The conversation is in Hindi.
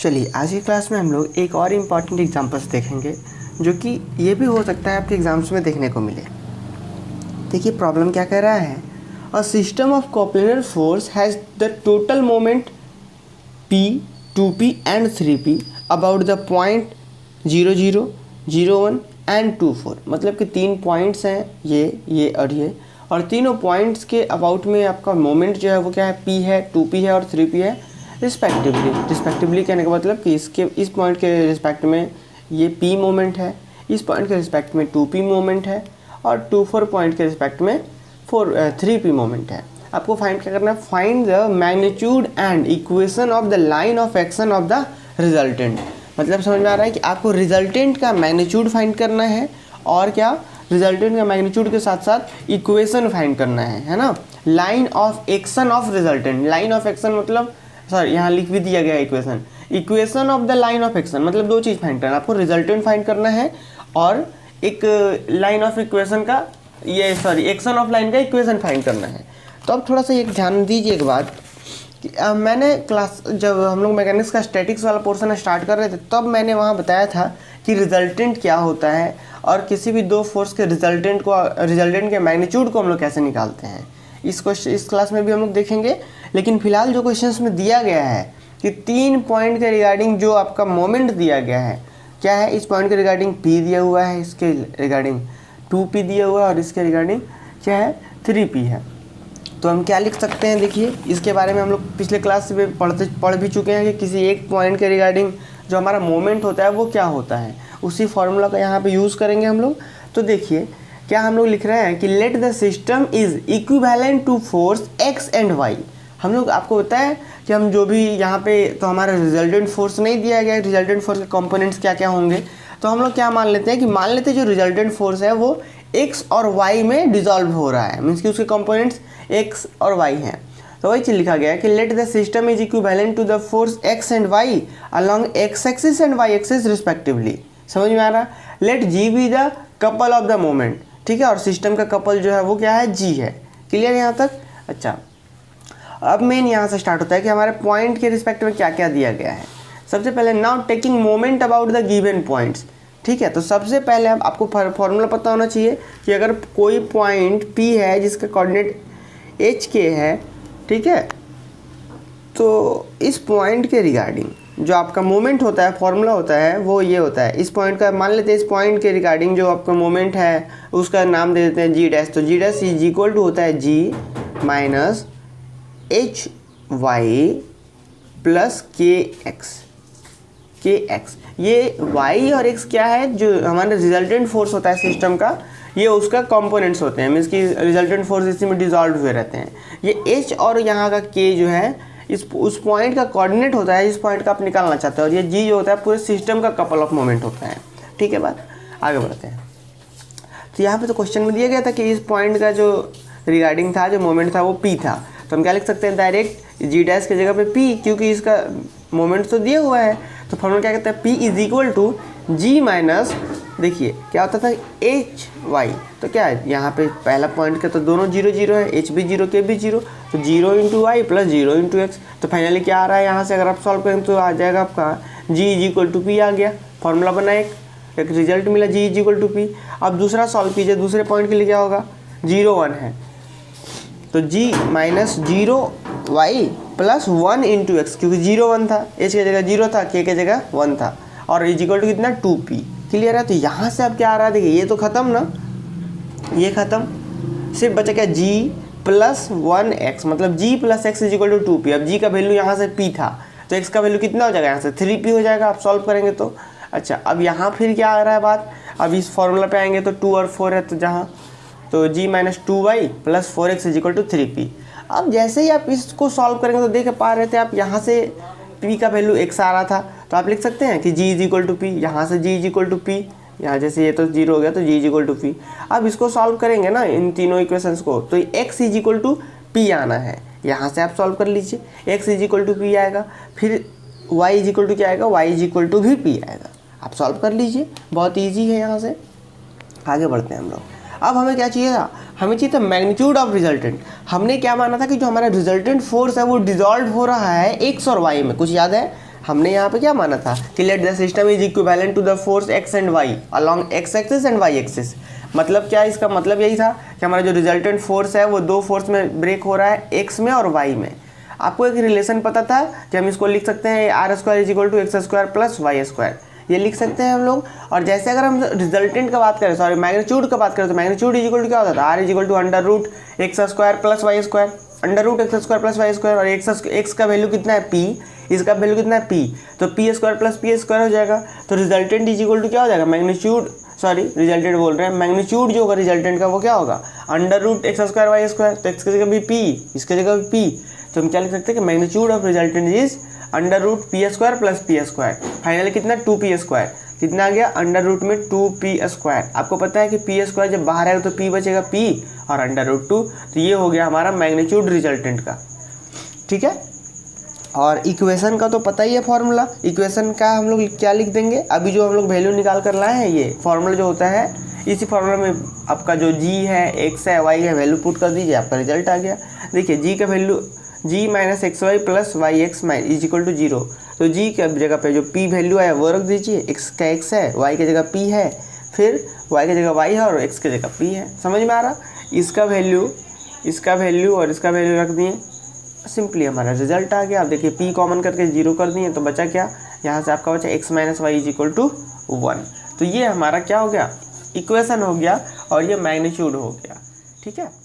चलिए आज की क्लास में हम लोग एक और इम्पॉर्टेंट एग्जांपल्स देखेंगे जो कि ये भी हो सकता है आपके एग्जाम्स में देखने को मिले। देखिए प्रॉब्लम क्या कह रहा है, a system of coplanar force has the total moment P, 2P and 3P about the point 0, 0, 0, 1 and 2, 4। मतलब कि 3 पॉइंट्स हैं ये और तीनों पॉइंट्स के अबाउट में आपका मोमेंट जो है वो क्या है, P है, 2P है और 3P है रिस्पेक्टिवली कहने का मतलब कि इस पॉइंट के रिस्पेक्ट में ये P मोमेंट है, इस पॉइंट के रिस्पेक्ट में 2P मोमेंट है और 2, 4 पॉइंट के रिस्पेक्ट में 3P मोमेंट है। आपको फाइंड क्या करना है, find the magnitude and equation of the line of action of the resultant. मतलब समझ में आ रहा है कि आपको रिजल्टेंट का मैग्नीट्यूड फाइंड करना है और क्या, रिजल्टेंट का मैग्नीट्यूड के साथ साथ इक्वेशन फाइंड करना है ना। Line of action of resultant, line of action मतलब सॉरी यहाँ लिख भी दिया गया equation of the line of action मतलब दो चीज़ फाइंड करना है आपको, रिजल्टेंट फाइंड करना है और एक लाइन ऑफ इक्वेशन का एक्शन ऑफ लाइन का इक्वेशन फाइंड करना है। तो अब थोड़ा सा एक ध्यान दीजिए एक बात कि मैंने क्लास जब हम लोग मैकेनिक्स का स्टैटिक्स वाला पोर्शन स्टार्ट कर रहे थे तब मैंने वहाँ बताया था कि रिजल्टेंट क्या होता है और किसी भी दो फोर्स के रिजल्टेंट के मैग्नीट्यूड को हम लोग कैसे निकालते हैं। इस क्लास में भी हम लोग देखेंगे, लेकिन फिलहाल जो क्वेश्चंस में दिया गया है कि 3 पॉइंट के रिगार्डिंग जो आपका मोमेंट दिया गया है क्या है, इस पॉइंट के रिगार्डिंग P दिया हुआ है, इसके रिगार्डिंग 2P दिया हुआ है और इसके रिगार्डिंग क्या है 3P है। तो हम क्या लिख सकते हैं, देखिए इसके बारे में हम लोग पिछले क्लास में पढ़ भी चुके हैं कि किसी एक पॉइंट के रिगार्डिंग जो हमारा मोमेंट होता है वो क्या होता है, उसी फॉर्मूला का यहाँ पे यूज़ करेंगे हम लोग। तो देखिए क्या हम लोग लिख रहे हैं कि let the system is equivalent to force x and y। हम लोग आपको बताया कि हम जो भी यहाँ पे तो हमारा रिजल्टेंट फोर्स नहीं दिया गया है, रिजल्टेंट फोर्स के कंपोनेंट्स क्या क्या होंगे। तो हम लोग क्या मान लेते हैं कि मान लेते हैं जो रिजल्टेंट फोर्स है वो x और y में डिजॉल्व हो रहा है, मीन्स कि उसके कंपोनेंट्स x और y हैं। तो वही चीज़ लिखा गया है कि let the system is equivalent to the force x and y along x axis and y axis रिस्पेक्टिवली। समझ में आ रहा है। Let g be the couple of the moment, ठीक है, और सिस्टम का कपल जो है वो क्या है, g है। क्लियर यहाँ तक। अच्छा अब मेन यहाँ से स्टार्ट होता है कि हमारे पॉइंट के रिस्पेक्ट में क्या क्या दिया गया है। सबसे पहले now taking moment about the given points, ठीक है। तो सबसे पहले आपको फॉर्मूला पता होना चाहिए कि अगर कोई पॉइंट P है जिसका कोऑर्डिनेट HK है, ठीक है, तो इस पॉइंट के रिगार्डिंग जो आपका मोमेंट होता है, फॉर्मूला होता है वो ये होता है। इस पॉइंट का मान लेते हैं, इस पॉइंट के रिगार्डिंग जो आपका मोमेंट है उसका नाम दे देते हैं G डैश। तो G dash is equal to होता है G minus HY plus KX। ये y और x क्या है, जो हमारा रिजल्टेंट फोर्स होता है सिस्टम का, ये उसका कंपोनेंट्स होते हैं, मीन्स कि रिजल्टेंट फोर्स इसी में डिजॉल्व हुए रहते हैं। ये h और यहाँ का k जो है उस पॉइंट का कोऑर्डिनेट होता है, इस पॉइंट का आप निकालना चाहते हैं, और ये g जो होता है पूरे सिस्टम का कपल ऑफ मोमेंट होता है। ठीक है, बात आगे बढ़ते हैं। तो यहाँ पे तो क्वेश्चन में दिया गया था कि इस पॉइंट का जो रिगार्डिंग था, जो मोमेंट था वो P था। तो हम क्या लिख सकते हैं, डायरेक्ट जी डैश की जगह पे P, क्योंकि इसका मोमेंट तो दिया हुआ है। तो फॉर्मूला क्या कहता है, P is equal to G minus, देखिए क्या होता था HY। तो क्या है यहाँ पे पहला पॉइंट का तो दोनों 0, 0 है, H भी 0, K भी 0, तो 0 into y plus 0 into x. तो फाइनली क्या आ रहा है यहाँ से, अगर आप सॉल्व करें तो आ जाएगा आपका G is equal to P आ गया। फॉर्मूला बना एक रिजल्ट मिला G is equal to P। अब दूसरा सॉल्व कीजिए, दूसरे पॉइंट के लिए क्या होगा, 0, 1 है, तो G minus 0y plus 1 into x, क्योंकि 0, 1 था, H की जगह 0 था, K की जगह 1 था, और इज इक्वल टू कितना 2P। क्लियर है। तो यहाँ से अब क्या आ रहा है, देखिए ये तो ख़त्म ना, ये ख़त्म, सिर्फ बचा क्या G प्लस 1x, मतलब G plus x is equal to 2P। अब G का वैल्यू यहाँ से P था, तो x का वैल्यू कितना हो जाएगा, यहाँ से 3P हो जाएगा आप सॉल्व करेंगे तो। अच्छा अब यहाँ फिर क्या आ रहा है बात, अब इस फॉर्मूला पे आएंगे तो 2 और 4 है, तो जहाँ तो G minus 2y plus 4x is equal to 3P। अब जैसे ही आप इसको सॉल्व करेंगे तो देख पा रहे थे आप, यहाँ से P का वैल्यू x आ रहा था, तो आप लिख सकते हैं कि G is equal to P, यहाँ से G is equal to P, यहाँ जैसे ये तो 0 हो गया तो G is equal to P। अब इसको सॉल्व करेंगे ना इन तीनों इक्वेशंस को, तो x is equal to P आना है, यहाँ से आप सॉल्व कर लीजिए, x is equal to P आएगा, फिर y इज इक्वल टू क्या आएगा, y इज इक्वल टू भी P आएगा। आप सॉल्व कर लीजिए, बहुत ईजी है। यहाँ से आगे बढ़ते हैं हम लोग। अब हमें क्या चाहिए था, हमें चाहिए था मैग्नीट्यूड ऑफ रिजल्टेंट। हमने क्या माना था कि जो हमारा रिजल्टेंट फोर्स है वो डिजॉल्व हो रहा है x और y में, कुछ याद है, हमने यहाँ पे क्या माना था कि let the system is equivalent to the force x and y along x axis and y axis. मतलब क्या, इसका मतलब यही था कि हमारा जो रिजल्टेंट फोर्स है वो दो फोर्स में ब्रेक हो रहा है, एक्स में और वाई में। आपको एक रिलेशन पता था कि हम इसको लिख सकते हैं r square is equal to x square plus y square, ये लिख सकते हैं हम लोग। और जैसे अगर हम रिजल्टेंट का बात करें, सॉरी मैग्नीट्यूड का बात करें, तो मैग्नीट्यूड इज इक्वल टू क्या होता था, r is equal to under root x square plus y square, under root x square plus y square. और एक्स का वैल्यू कितना है पी, इसका वैल्यू कितना है पी, तो p square plus p square हो जाएगा। तो रिजल्टेंट इज इक्वल टू क्या हो जाएगा, मैग्नीट्यूड, सॉरी रिजल्टेंट बोल रहे हैं, मैग्नीट्यूड जो होगा रिजल्टेंट का वो क्या होगा, under root x square y square. तो एक्स की जगह भी पी, इसकी जगह भी पी, तो हम क्या लिख सकते हैं कि magnitude of resultant is under root p square plus p square. Finally कितना, 2p स्क्वायर, कितना आ गया अंडर रूट में 2p स्क्वायर। आपको पता है कि p स्क्वायर जब बाहर आएगा तो p बचेगा p और अंडर रूट 2, तो ये हो गया हमारा मैग्नीट्यूड रिजल्टेंट का। ठीक है, और इक्वेशन का तो पता ही है फॉर्मूला, इक्वेशन का हम लोग क्या लिख देंगे, अभी जो हम लोग वैल्यू निकाल कर लाए हैं ये फॉर्मूला जो होता है, इसी फॉर्मूला में आपका जो g है, x है, y है, वैल्यू पुट कर दीजिए, आपका रिजल्ट आ गया। देखिए g का value g minus x y plus y x is equal to 0, तो g की जगह पे जो p वैल्यू है वो रख दीजिए, x का x है, y की जगह p है, फिर y की जगह y है और x की जगह p है। समझ में आ रहा, इसका वैल्यू और इसका वैल्यू रख दिए, सिंपली हमारा रिजल्ट आ गया। अब देखिए p कॉमन करके 0 कर दिए, तो बचा क्या, यहाँ से आपका बचा x minus y is equal to 1। तो ये हमारा क्या हो गया, इक्वेशन हो गया और ये मैग्नीट्यूड हो गया। ठीक है।